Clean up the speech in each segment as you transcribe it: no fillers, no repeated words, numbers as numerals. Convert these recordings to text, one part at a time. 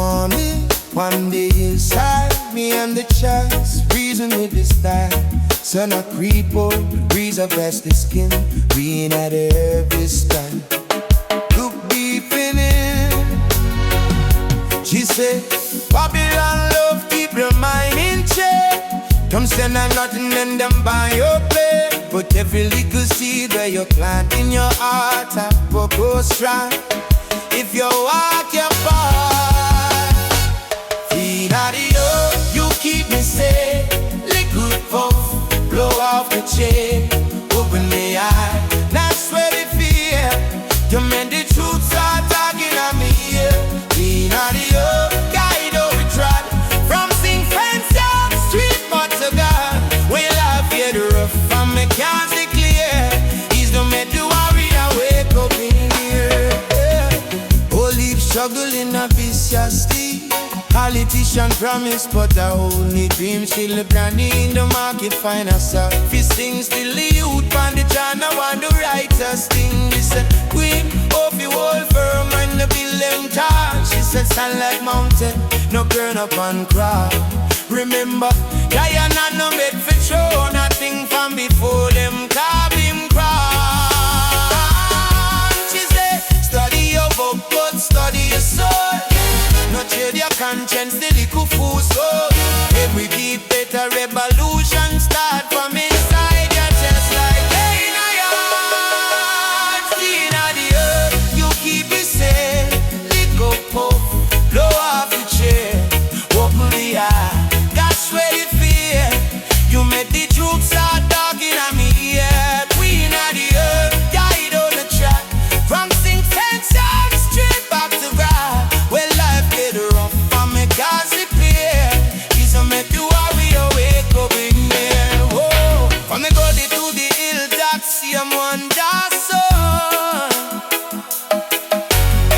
morning, one day inside me and the chance, reason with the style. Sun a creep up, breeze a vest the skin, we ain't had every style. Look deep in it. She said, Babylon love, keep your mind in check. Don't send her nothing and them buy your plate. But every little seed where you plant in your heart, I will go strong. If you walk your path, feed out the earth, you keep me safe. Liquid puff, blow off the chain. Open the eye, that's where they fear. You meant the truth, start talking at me here. Feed out the earth, guide how we trod. From sing fence up, street but to God. When life get rough and me can't see clear, He's the man to worry and wake up in here. Struggle in a vicious state. Politician promise, but I only dream. Still the brandy in the market, find herself. Fisting still the youth, and the John, I want the righteous thing. Listen, queen, hope you hold firm when the building tall. She said, stand like mountain, no burn up and crawl. Remember, Diana no made for show, nothing from before them carve him crown. She said, study your book, but study your soul. Not trade your conscience, the little fool soul. If we keep better revolution, start from inside your chest like hey, in a yard. See in the earth, you keep it safe. Little puff, blow off the chair. Open the eye, gosh where the fear. You made the truth start talking at me, yeah. Queen of the earth, guide on the track. From sing fence out, straight back to God. Well, life get rough, and me can't sleep here. He's a make you worry, awake up in here. Oh, from the gully to the hill, that same wonder son.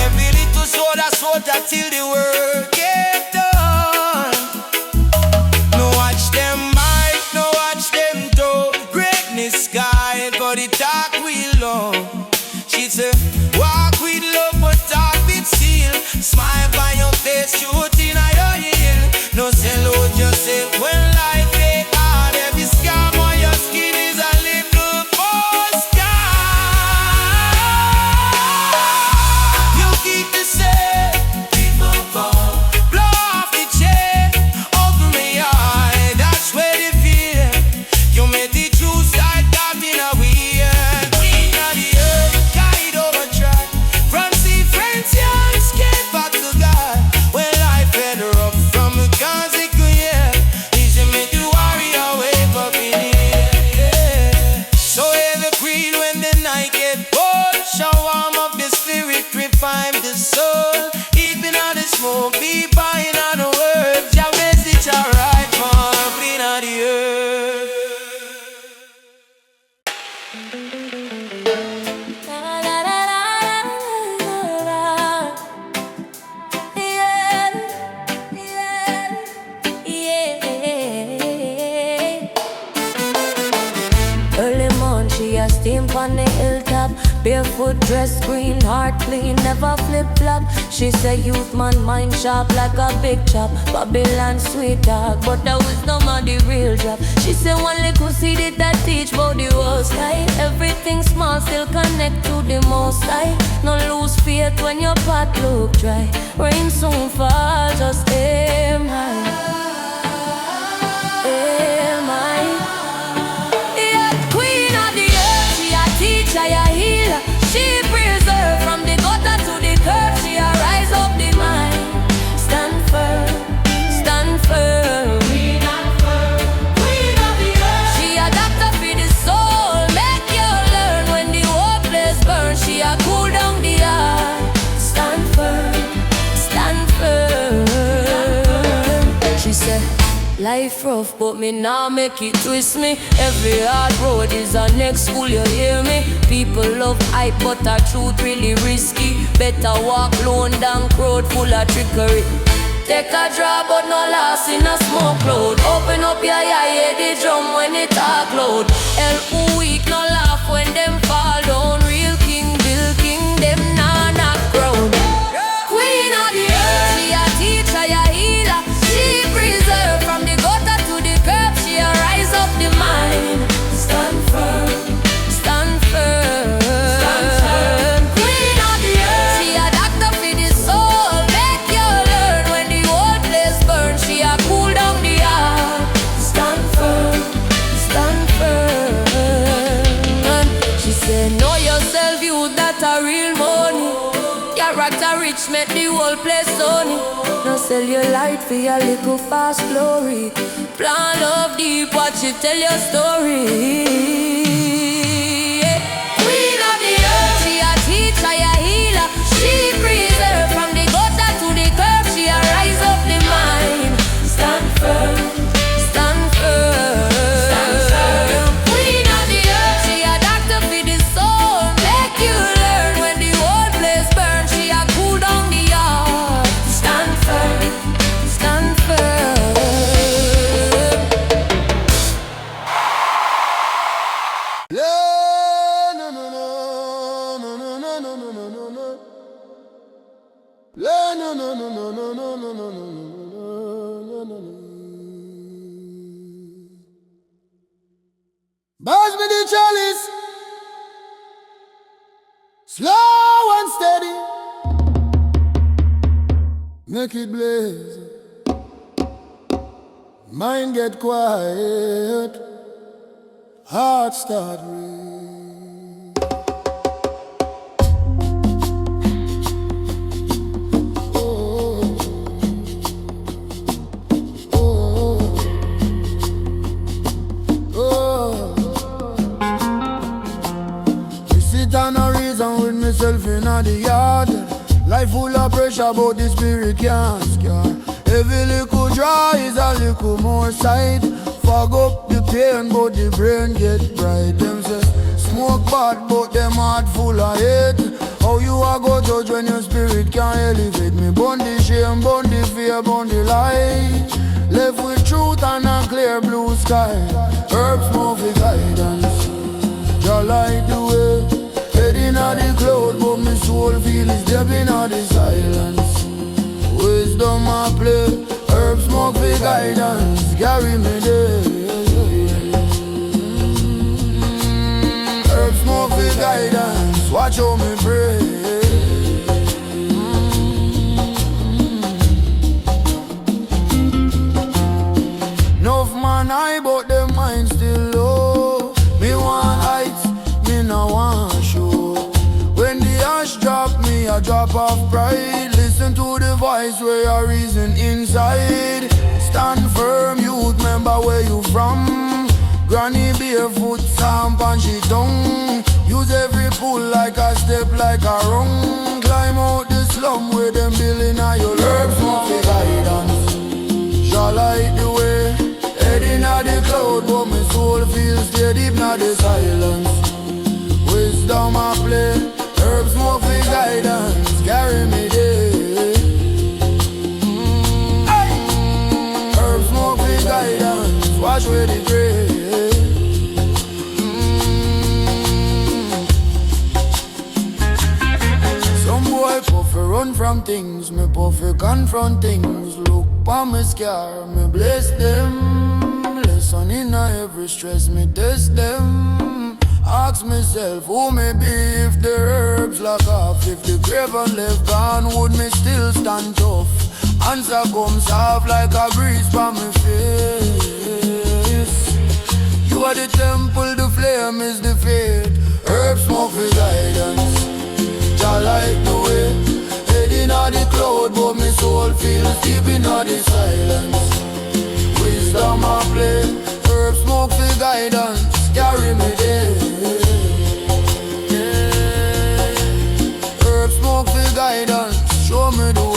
Every little soda till the work get done. No watch them mic, no watch them toe. Greatness sky, got it talk with love. She said, walk with love, but talk with seal. Smile by your face, shooting at your heel. No sell out yourself when life get hard. Every scam on your skin is a little postcard. You keep the same, people fall. Blow off the chain, open my eye, that's where they fear. You made the truth start coming away. Queen of the earth, guide over track. From sea friends, young, escape back to God. When life had rough from the consequence, easy make you worry away up in here. So every creed when the night get cold, shall warm up the spirit, refine the soul. Even on the smoke, be buying on the word. Your message alright for Queen of the earth. Early morn, she a steam on the hilltop. Barefoot dress, green, heart clean, never flip-flop. She say youth man mind sharp like a big chop. Babylon sweet dog, but the wisdom of the real drop. She say one little seed it that teach about the whole sky. Everything small still connect to the most high. No lose faith when your path look dry. Rain soon fall, just aim high. Aim high. Teacher, a healer, she preserve from the gutter to the curve. She a rise up the mind. Stand firm, stand firm. Queen of the earth. She a doctor for the soul, make you learn when the hopeless burn. She a cool down the heart. Stand firm, stand firm. She said, life rough, but me now make it twist me. Every hard road is our next school, you hear me? People love hype, but our truth really risky. Better walk lone than crowd full of trickery. Take a draw, but no loss in a smoke cloud. Open up your eye, hear the drum when it talk loud. Hell who weak, no laugh when them fall down. Real king, Bill King, them nah knock ground. Queen of the earth, she a teach sell your light for your little fast glory. Plan love deep, watch it tell your story. Queen of the earth, she a teacher, a healer. She preserve from the gutter to the curb. She a rise up the mind. Stand firm, stand firm. Queen of the earth, she a doctor for the soul. Make you learn when the whole place burn. She a cool down the yard. Stand firm, stand firm. Pass me the chalice, slow and steady, make it blaze. Mind get quiet, heart start race. And a reason with myself in the yard. Life full of pressure, but the spirit can't scare. Every little draw is a little more sight. Fog up the pain, but the brain get bright. Them say smoke bad, but them heart full of hate. How you a go judge when your spirit can't elevate me? Burn the shame, burn the fear, burn the light. Left with truth and a clear blue sky. Herbs move for guidance, Jah light the way. Head in the cloud, but my soul feel is deep in the silence. Wisdom I play, herbs smoke for guidance, carry me there. Herbs smoke for guidance, watch how me pray. Enough man high, but them mind still low. Me want heights, me no want show. When the ash drop me, I drop off pride. Listen to the voice where your reason inside. Stand firm, youth, remember where you from. Granny barefoot, stamp and she tongue. Use every pull like a step, like a rung. Climb out the slum where them building on your herbs, want the guidance. Jah light the way. Head in the cloud, but my soul feels dead deep in the silence. Wisdom I play, herbs smoke for guidance, carry me there. Herbs smoke for guidance, wash away the grave. Some boy puff run from things, me puff confront things. Look pa me scar, me bless them. Lesson in every stress, me test them. Ask myself who may be if the herbs lock off. If the grave and left gone, would me still stand tough? Answer comes off like a breeze from my face. You are the temple, the flame is the faith. Herbs smoke for guidance, Jah light the way. Head in the cloud, but my soul feels deep in the silence. Wisdom I play, herbs smoke for guidance, carry me there. Herbs smoke for guidance, show me the way.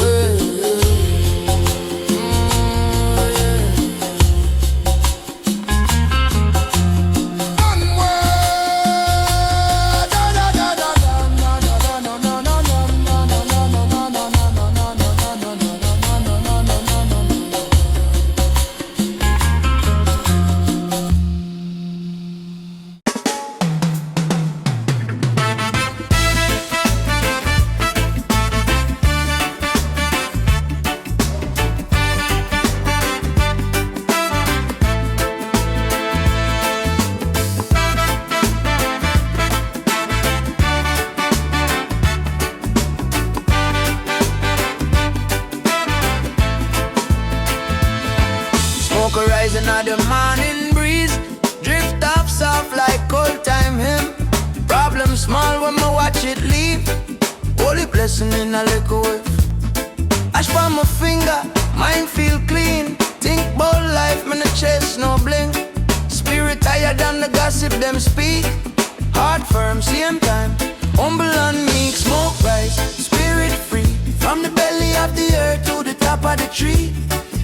Rising of the morning breeze, drift off soft like cold time hymn. Problem small when I watch it leave. Holy blessing in a little whiff. Ash from my finger, mind feel clean. Think about life, man, the chest no bling. Spirit higher than the gossip them speak. Heart firm, same time. Humble and meek, smoke rise. Spirit free. From the belly of the earth to the top of the tree.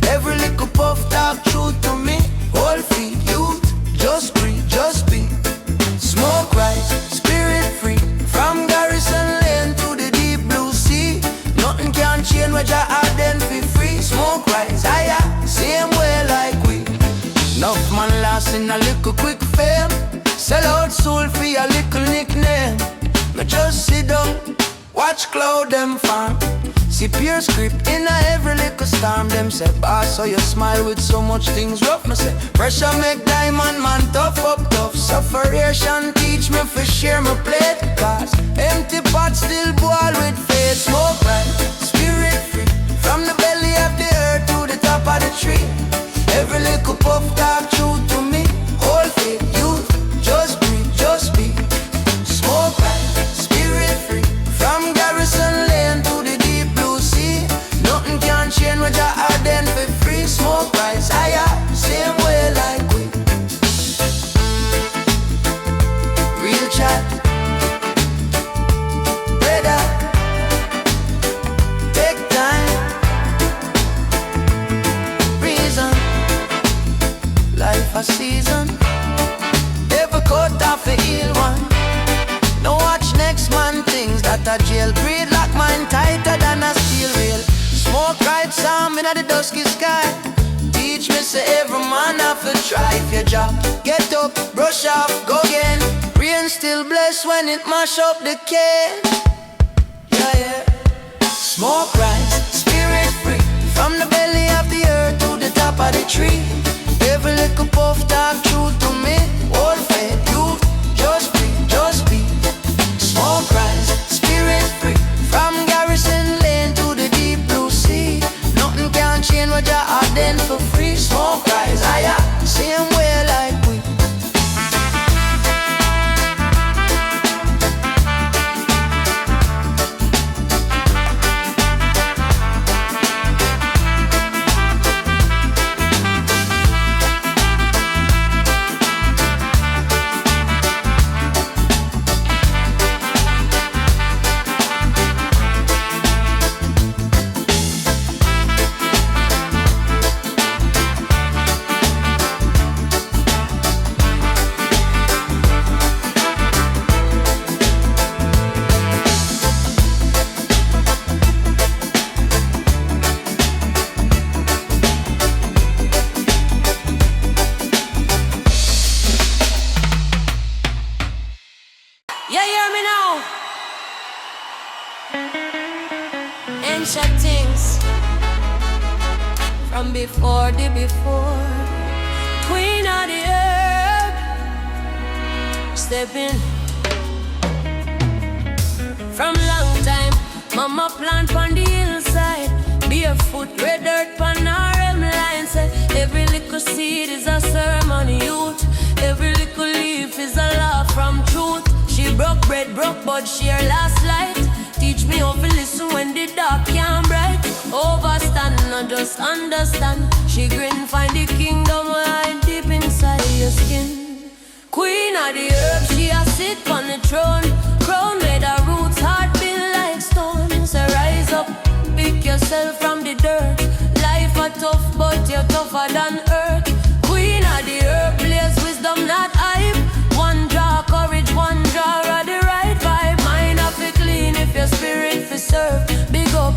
Every little puff talk truth to me. Whole feet, youth, just breathe, just be. Smoke rise, spirit free. From Garrison Lane to the deep blue sea. Nothing can change what your heart then feel free. Smoke rise, higher, same way like we. Enough man lost in a little quick fame. Sell out soul for a little nickname. Me just sit down, watch cloud them farm. See pure script in a every little storm. Them say, boss, so you smile with so much things rough. Me say, pressure make diamond man tough up tough. Sufferation teach me for share my plate. Cause empty pot still boil with faith. Smoke right, spirit free. From the belly of the earth to the top of the tree. Every little puff talk true to me. Whole faith, youth, just breathe, just be. Smoke right, spirit free. From Garrison Lane to the deep blue sea. Nothing can change what your heart then for free. Smoke rise higher, same way like we. Real chat, brother. Take time, reason. Life a season. Ever cut off a ill one. No watch next man things that a jail breed. Lock mine tighter than a steel rail. Smoke right some in the dusky sky. Teach me say every man have to try. If you drop, get up, brush off, go again. Rain still bless when it mash up the cage. Yeah, yeah. Smoke rise, spirit free. From the belly of the earth to the top of the tree. Every little puff talk true to me. All faith, you just breathe, just be. Smoke rise, spirit free. From Garrison Lane to the deep blue sea. Nothing can change what your heart then for free. Smoke rise higher, same way like we. You hear me now? Ancient things from before the before. Queen of the earth, step in. From long time, mama plant on the hillside. Barefoot, red dirt pan RM line. Say every little seed is a sermon, youth. Every little leaf is a law from truth. She broke bread, broke but she her last light. Teach me how to listen when the dark can't bright. Overstand, not just understand. She grin, find the kingdom lying deep inside your skin. Queen of the earth, she a sit on the throne. Crown made her roots, heart built like stone. So rise up, pick yourself from the dirt. Life a tough, but you're tougher than earth. Queen of the earth, blaze wisdom, not hype. One draw courage, one draw of the right vibe. Mind of it clean if your spirit for serve. Big up,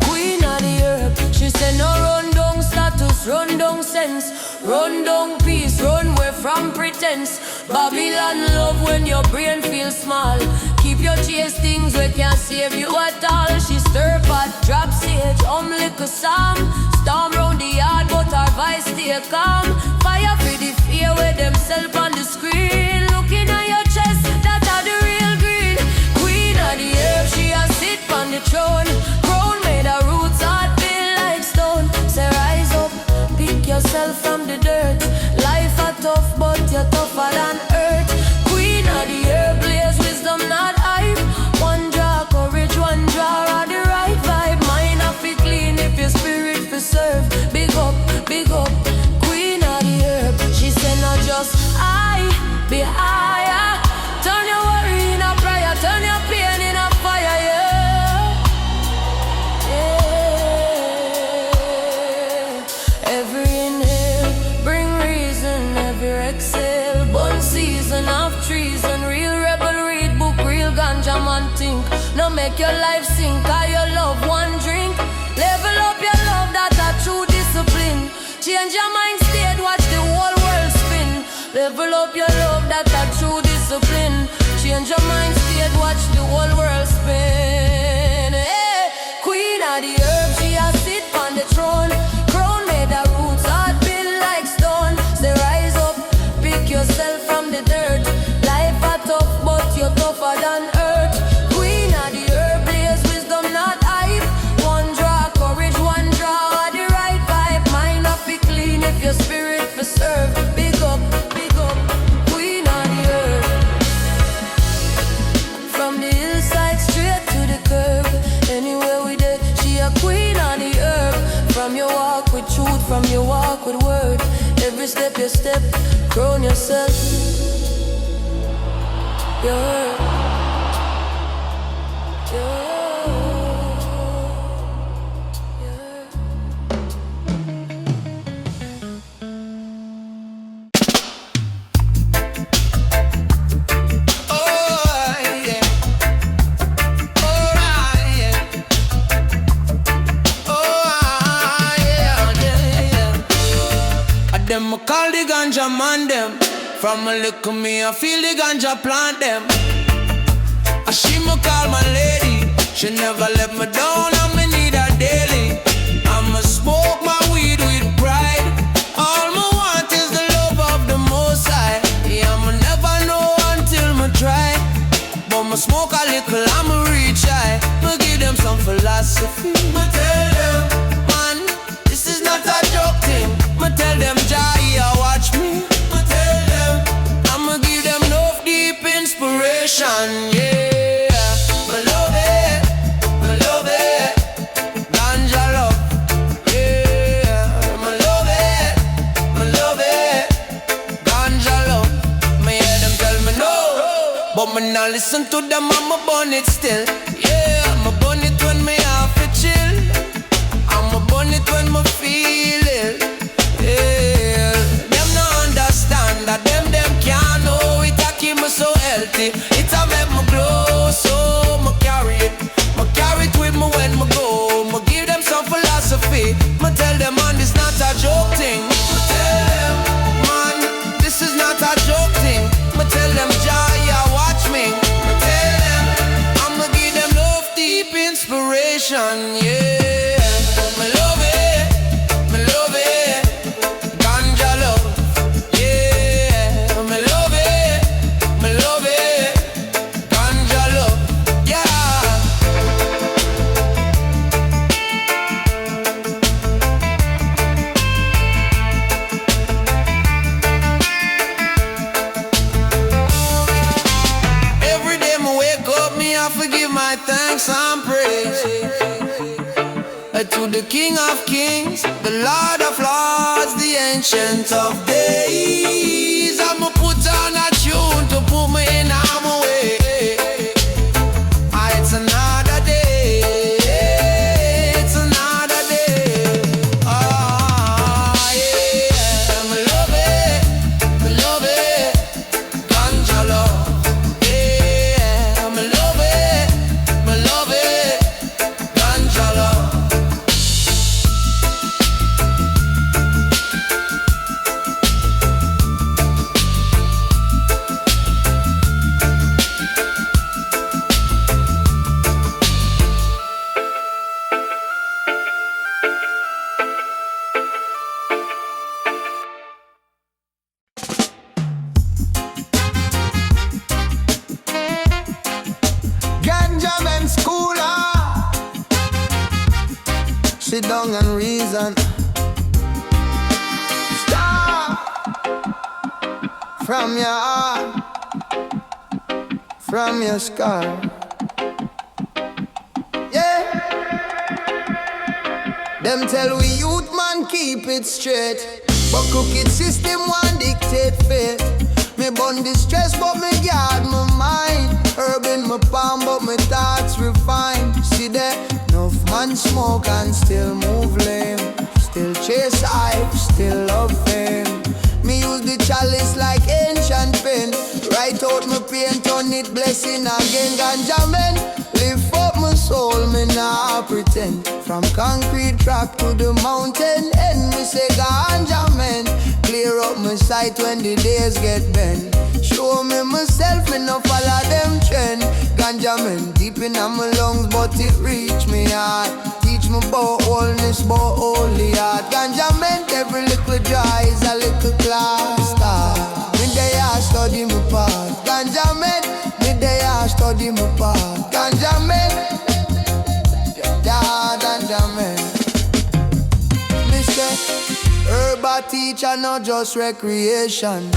Queen of the earth. She said no run down status, run down sense. Run down peace, run away from pretense. Babylon love when your brain feels small. Keep your chase things we can't save you at all. She stir pot, drop sage, lick a psalm. Storm round the yard but our vice stay calm. Fire for the fear with themself on the screen. Looking at your chest, that are the real green. Queen of the earth, she a sit on the throne. Crown made her roots hard built like stone. Say rise up, pick yourself from the dirt. Life a tough but you're tougher than earth. Queen of the earth, blaze wisdom not hype. One draw courage, one draw of the right vibe. Mind of it clean if your spirit be higher. Turn your worry in a prayer, turn your pain in a fire, yeah. Yeah. Every inhale bring reason, every exhale one season of treason. Real rebel read book, real ganja man think. No make your life sink, cause your love one drink. Level up your love, that's a true discipline. Change your mind state, watch the whole world spin. Level up your love, that's a true discipline. Change your mind state, watch the whole world spin. Hey, queen of the earth, she a sit on the throne. Crown made her roots, heart built like stone. Say rise up, pick yourself from the dirt. Life a tough, but you're tougher than earth. Queen of the earth, blaze wisdom, not hype. One draw courage, one draw the right vibe. Mind up be clean if your spirit for serve. Big up, queen of the earth. From the hillside straight to the curb, anywhere we did, she a queen on the earth. From your walk with truth, from your walk with word. Every step you step, crown yourself. You're her. Them I call the ganja man them. From a look of me I feel the ganja plant them. I she me call my lady. She never let me down and me need her daily. I'ma smoke my weed with pride. All me want is the love of the Most High. Yeah, I'ma never know until me try. But me smoke a little I'ma reach high. Me give them some philosophy. Me tell them, man, this is not a joke thing. Me tell them, Jaya, watch me. Me tell them, I'ma give them enough deep inspiration, yeah. Me love it, ganja love, yeah. Me love it, ganja love. Me hear them tell me no, but me not listen to them, I'ma burn it still, yeah. I'ma burn it when me have to chill. I'ma burn it when me feel it. Yeah, them no understand that them can't know it a keep me so healthy. It a make me glow, so me carry it with me when me go. Me give them some philosophy. Me tell them, man, this not a joke thing. Me tell them, man, this is not a joke thing. Me tell them, Jaya, watch me. Me tell them, I'ma give them love, deep inspiration, yeah. Me love it. Thanks and praise to the King of Kings, the Lord of Lords, the Ancient of Days. I'ma put on a tune to put me in harm's way. It's another day, it's another day. Yeah, me love it, ganja love. Yeah, me love it, ganja love. Sit down and reason. Start from your heart, from your scar. Yeah. Them tell we youth man keep it straight, but crooked system want dictate fate. Me bun the stress but me guard my mind. Herb in my palm but my thoughts refined. See that? Enough man smoke and still move lame. Still chase hype, still love fame. Me use the chalice like ancient pen. Write out my pain, turn it blessing again. Ganja man, lift up my soul, me nah pretend. From concrete track to the mountain end, me say ganja man, clear up my sight when the days get bent. Show me myself, me no follow them trend. Ganja man, deep in my lungs, but it reach me hard. Teach me about wholeness, about holy heart. Ganja man, every little joy is a little class star. Me they are study my part. Ganja man, me they are study my part. Ganja man, yeah, ganja man. Me say, herb a teacher, not just recreation.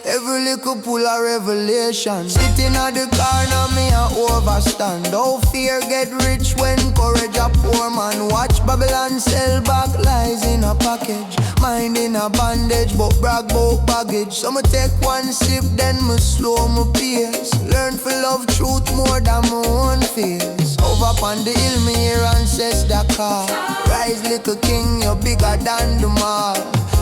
Every little pull a revelation. Sitting at the corner, me a overstand. Don't fear get rich when courage a poor man. Watch Babylon sell back lies in a package. Mind in a bandage, but brag about baggage. So me take one sip, then me slow my pace. Learn to love truth more than my own fears. Over upon the hill, me hear ancestor call. Rise little king, you're bigger than the mall.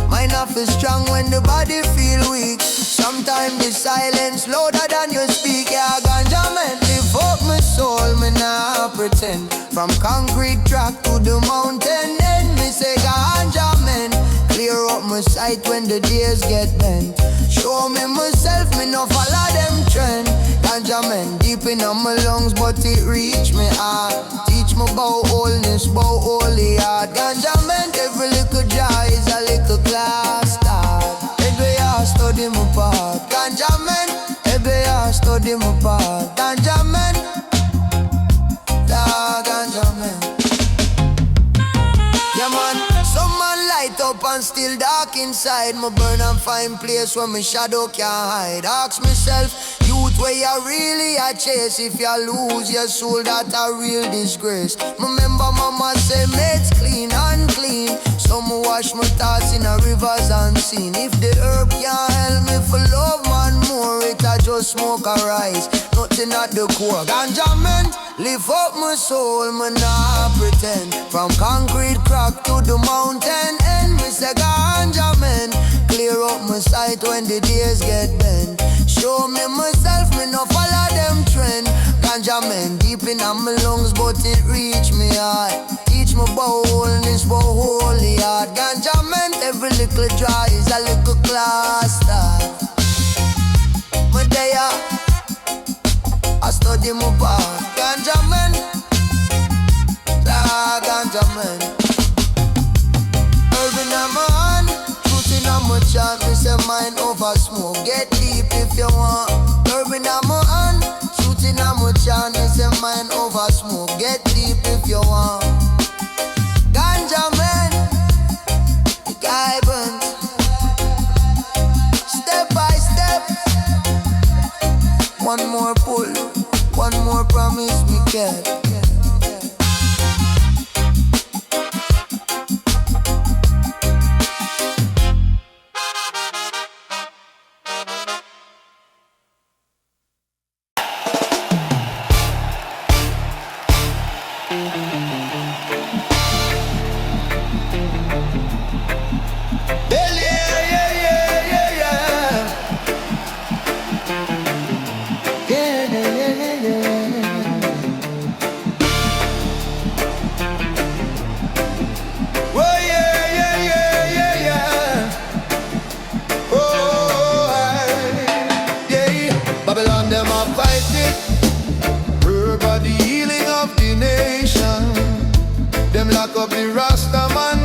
Mind not feel strong when the body feel weak. Sometimes the silence louder than you speak. Yeah, ganja man, lift up my soul, me nah pretend. From concrete track to the mountain end, me say ganja man, clear up my sight when the days get bent. Show me myself, me no follow them trend. Ganja man, deep in my lungs, but it reach me hard. Teach me about wholeness, about holy heart. Ganja man, every little joy is a little class start. Every I study my part. Ganja man, every I study my part. Ganja man, da ganja man. Yeah man, some man light up and still dark inside. Me burn and find place where my shadow can't hide. Ask myself, youth where you really a chase. If you lose your soul, that a real disgrace. Remember mama say mates clean and clean. So me wash my thoughts in a rivers unseen. If the herb can't help me for love man more, it a just smoke a rise. Nothing at the core. Ganja man, lift up my soul, me nah pretend. From concrete crack to the mountain end, me say ganja man, clear up my sight when the days get bent. Show me myself, me no follow them trend. Ganja man, deep in my lungs, but it reach me hard. Teach me about wholeness, about holy heart. Ganja man, every little joy is a little class star. Me there, I study my part. Ganja man, ah, ganja man. Herb in my hand, truth in my chant. Me say mind over smoke. Get deep if you want. Herb in my hand, truth in my chant. Me say mind over smoke. Get deep if you want. Ganja man, the guidance. Step by step. One more pull, one more promise me kept. Babylon them a fight it. Herb are the healing of the nation. Them lock up the Rasta man